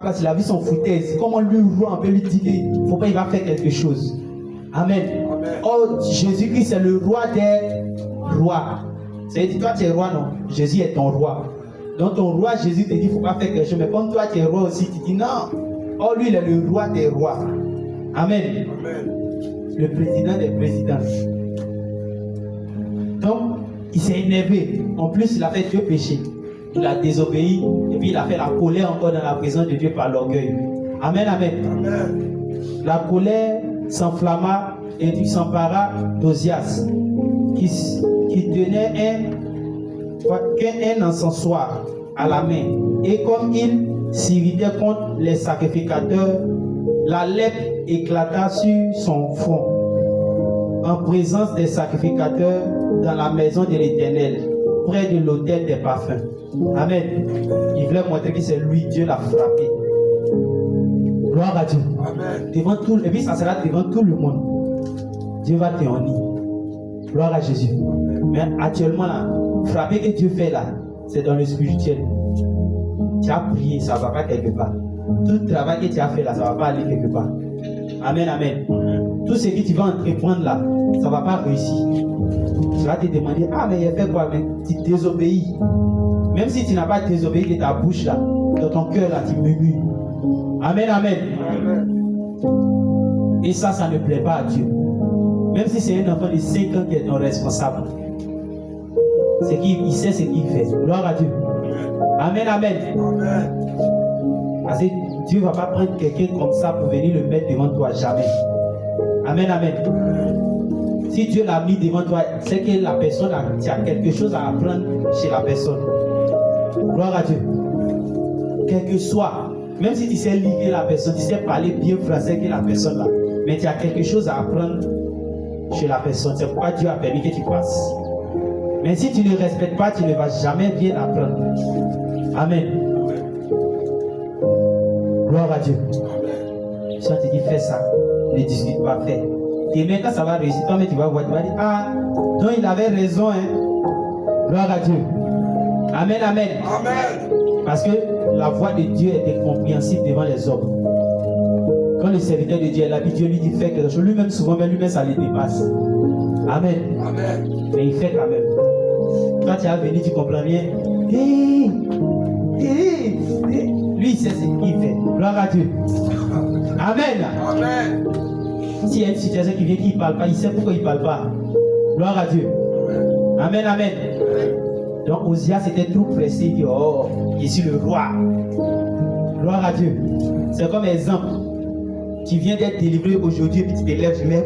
place, il a vu son foutaise. Comment le roi peut lui dire qu'il ne faut pas, il va faire quelque chose. Amen. Oh, Jésus-Christ, c'est le roi des rois. C'est-à-dire, toi, tu es roi, non? Jésus est ton roi. Donc, ton roi, Jésus te dit, il ne faut pas faire quelque chose. Mais comme toi, tu es roi aussi, tu dis non. Oh, lui, il est le roi des rois. Amen. Le président des présidents. Donc, il s'est énervé. En plus, il a fait deux péchés. Il a désobéi et puis il a fait la colère encore dans la présence de Dieu par l'orgueil. Amen, amen. La colère s'enflamma et puis s'empara d'Ozias qui tenait un encensoir à la main. Et comme il s'irritait contre les sacrificateurs, la lèpre éclata sur son front en présence des sacrificateurs dans la maison de l'Éternel, près de l'autel des parfums. Amen. Il voulait montrer que c'est lui, Dieu l'a frappé. Gloire à Dieu. Amen. Devant tout, et puis ça sera devant tout le monde. Dieu va te honner. Gloire à Jésus. Amen. Mais actuellement, là, frapper que Dieu fait là, c'est dans le spirituel. Tu as prié, ça ne va pas quelque part. Tout le travail que tu as fait là, ça ne va pas aller quelque part. Amen, amen. Tout ce que tu vas entreprendre là, ça ne va pas réussir. Tu vas te demander, ah mais il a fait quoi? Mais tu désobéis. Même si tu n'as pas désobéi de ta bouche là, dans ton cœur là, tu murmures. Amen, amen. Et ça ne plaît pas à Dieu. Même si c'est un enfant de 5 ans qui est ton responsable. Il sait ce qu'il fait. Gloire à Dieu. Amen, amen. Parce que Dieu ne va pas prendre quelqu'un comme ça pour venir le mettre devant toi, jamais. Amen, amen. Si Dieu l'a mis devant toi, c'est que la personne tu as quelque chose à apprendre chez la personne. Gloire à Dieu. Quel que soit, même si tu sais lire la personne, tu sais parler bien français que la personne là, mais tu as quelque chose à apprendre chez la personne. C'est pourquoi Dieu a permis que tu passes. Mais si tu ne respectes pas, tu ne vas jamais bien apprendre. Amen. Gloire à Dieu. Si on te dit fais ça, ne discute pas, fais. Et maintenant ça va réussir, toi mais tu vas voir, tu vas dire, ah, donc il avait raison, hein. Gloire à Dieu. Amen, amen. Amen. Parce que la voix de Dieu est incompréhensible devant les hommes. Quand le serviteur de Dieu est là, Dieu lui dit fais quelque chose. Lui-même souvent, mais lui-même ça le dépasse. Amen. Amen. Mais il fait quand même. Toi tu as venu, tu comprends rien. Lui il sait ce qu'il fait. Gloire à Dieu. Amen. Amen. S'il y a une situation qui vient qui ne parle pas, il sait pourquoi il ne parle pas. Gloire à Dieu. Amen, amen. Donc Ozias était trop pressé, il dit, oh, je suis le roi. Gloire à Dieu. C'est comme exemple. Tu viens d'être délivré aujourd'hui et puis tu te lèves, je mets